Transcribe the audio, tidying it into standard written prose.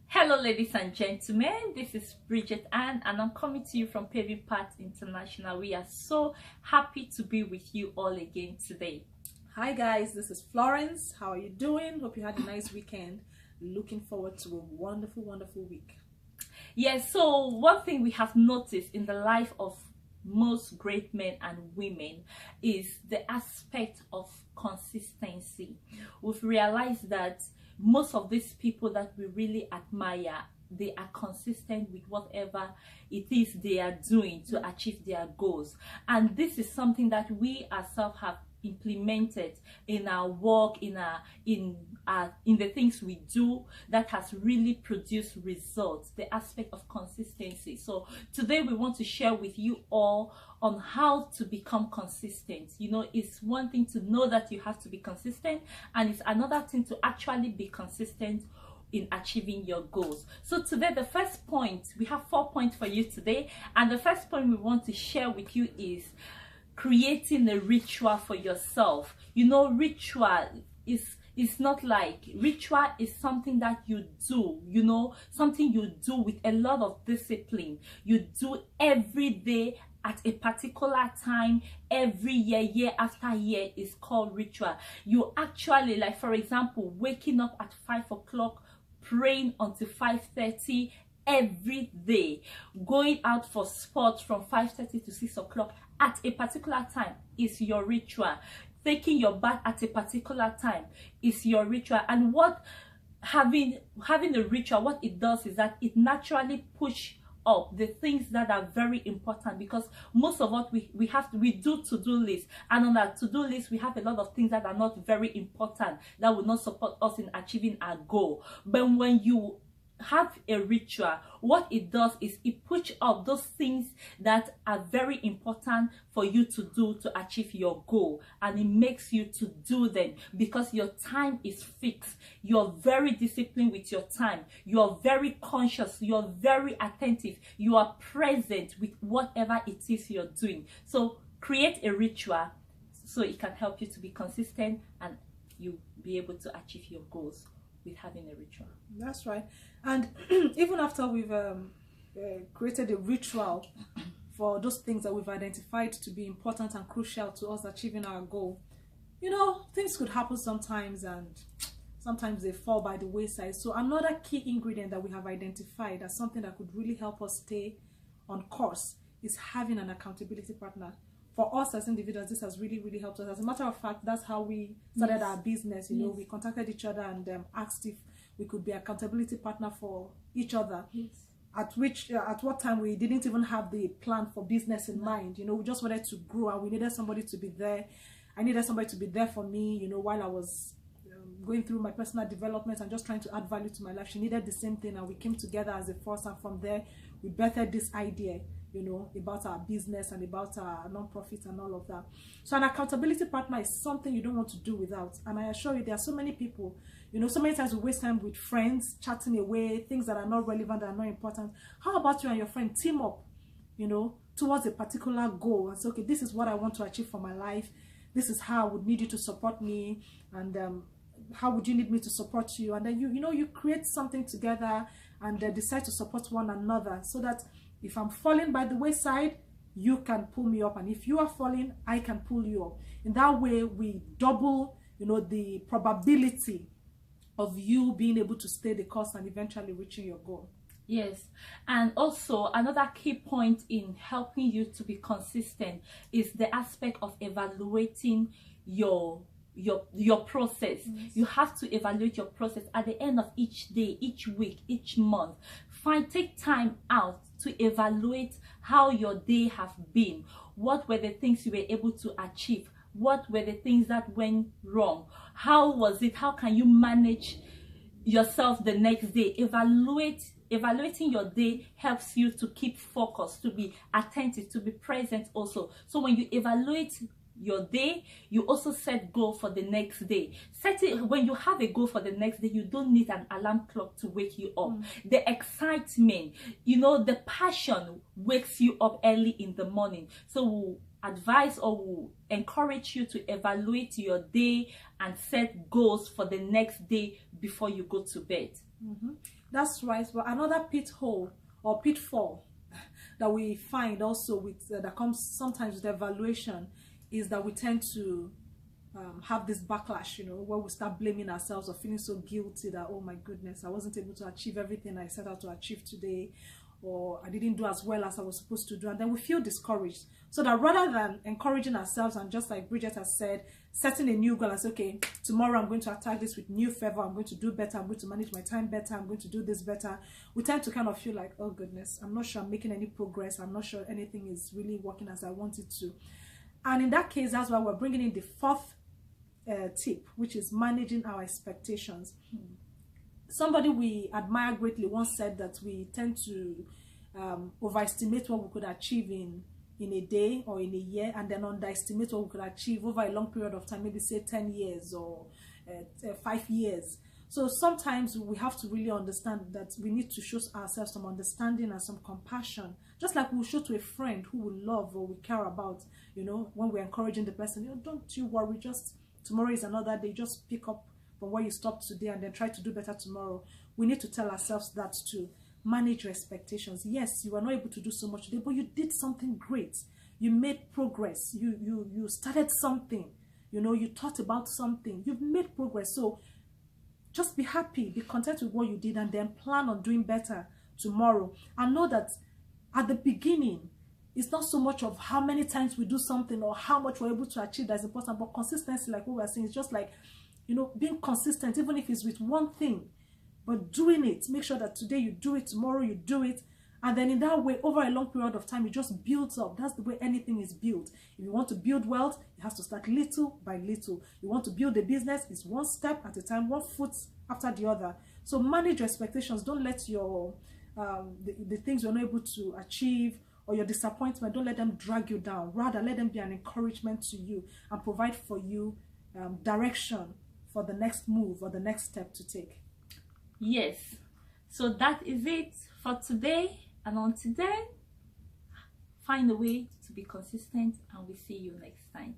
Hello ladies and gentlemen, this is Bridget Ann and I'm coming to you from Paving Path International. We are so happy to be with you all again today. Hi guys, this is Florence. How are you doing? Hope you had a nice weekend. Looking forward to a wonderful week. Yes, so one thing we have noticed in the life of most great men and women is the aspect of consistency. We've realized that most of these people that we really admire, they are consistent with whatever it is they are doing to achieve their goals. And this is something that we ourselves have implemented in our work, in the things we do, that has really produced results, the aspect of consistency. So today we want to share with you all on how to become consistent. You know, it's one thing to know that you have to be consistent, and it's another thing to actually be consistent in achieving your goals. So today, the first point, we have 4 points for you today, and the first point we want to share with you is creating a ritual for yourself. You know, ritual is not like, ritual is something that you do, you know, something you do with a lot of discipline. You do every day at a particular time, every year after year, is called ritual. You actually, like for example, waking up at 5 o'clock, praying until 5:30 every day, going out for sports from 5:30 to 6 o'clock at a particular time is your ritual. Taking your bath at a particular time is your ritual. And what having a ritual, what it does is that it naturally pushes up the things that are very important, because most of what we do to-do lists, and on that to-do list we have a lot of things that are not very important, that will not support us in achieving our goal. But when you have a ritual, what it does is it pushes up those things that are very important for you to do to achieve your goal, and it makes you to do them because your time is fixed. You're very disciplined with your time, you're very conscious, you're very attentive, you are present with whatever it is you're doing. So create a ritual so it can help you to be consistent and you be able to achieve your goals with having a ritual. That's right. And even after we've created a ritual for those things that we've identified to be important and crucial to us achieving our goal, you know, things could happen sometimes, and sometimes they fall by the wayside. So another key ingredient that we have identified as something that could really help us stay on course is having an accountability partner. For us as individuals, this has really helped us. As a matter of fact, that's how we started our business. You know, we contacted each other and asked if we could be accountability partner for each other. At what time we didn't even have the plan for business in mind. You know, we just wanted to grow, and we needed somebody to be there. I needed somebody to be there for me, you know, while I was going through my personal development and just trying to add value to my life. She needed the same thing, and we came together as a force, and from there we birthed this idea, you know, about our business and about our non-profit and all of that. So an accountability partner is something you don't want to do without. And I assure you, there are so many people, you know, so many times we waste time with friends chatting away things that are not relevant, that are not important. How about you and your friend team up, you know, towards a particular goal and say, okay, this is what I want to achieve for my life, this is how I would need you to support me, and how would you need me to support you? And then you create something together and decide to support one another, so that if I'm falling by the wayside, you can pull me up, and if you are falling, I can pull you up. In that way, we double, you know, the probability of you being able to stay the course and eventually reaching your goal. Yes, and also another key point in helping you to be consistent is the aspect of evaluating your process. You have to evaluate your process at the end of each day, each week, each month. Take time out to evaluate how your day have been. What were the things you were able to achieve? What were the things that went wrong? How was it? How can you manage yourself the next day? Evaluating your day helps you to keep focused, to be attentive, to be present also. So when you evaluate your day, you also set goal for the next day. When you have a goal for the next day, you don't need an alarm clock to wake you up. The excitement, you know, the passion wakes you up early in the morning. So we'll advise or we'll encourage you to evaluate your day and set goals for the next day before you go to bed. That's right. But another pithole or pitfall that we find also with that comes sometimes with evaluation is that we tend to have this backlash, where we start blaming ourselves or feeling so guilty that, oh my goodness, I wasn't able to achieve everything I set out to achieve today, or I didn't do as well as I was supposed to do, and then we feel discouraged. So that rather than encouraging ourselves and, just like Bridget has said, setting a new goal and say, okay, tomorrow I'm going to attack this with new fervor, I'm going to do better, I'm going to manage my time better, I'm going to do this better, we tend to kind of feel like, oh goodness, I'm not sure I'm making any progress, I'm not sure anything is really working as I want it to. And in that case, that's why we're bringing in the fourth tip, which is managing our expectations. Somebody we admire greatly once said that we tend to overestimate what we could achieve in a day or in a year, and then underestimate what we could achieve over a long period of time, maybe say 10 years or 5 years. So sometimes we have to really understand that we need to show ourselves some understanding and some compassion, just like we'll show to a friend who we love or we care about, when we're encouraging the person, don't you worry, just tomorrow is another day, just pick up from where you stopped today and then try to do better tomorrow. We need to tell ourselves that too. Manage your expectations. Yes, you are not able to do so much today, but you did something great. You made progress. You started something. You thought about something. You've made progress. So just be happy, be content with what you did, and then plan on doing better tomorrow. And know that at the beginning, it's not so much of how many times we do something or how much we're able to achieve that's important, but consistency, like what we're saying, is just like, being consistent, even if it's with one thing, but doing it. Make sure that today you do it, tomorrow you do it, and then in that way, over a long period of time, it just builds up. That's the way anything is built. If you want to build wealth, it has to start little by little. You want to build a business, it's one step at a time, one foot after the other. So manage your expectations. Don't let your the things you're not able to achieve or your disappointment, don't let them drag you down. Rather, let them be an encouragement to you and provide for you direction for the next move or the next step to take. Yes, so that is it for today, and until then, find a way to be consistent, and we'll see you next time.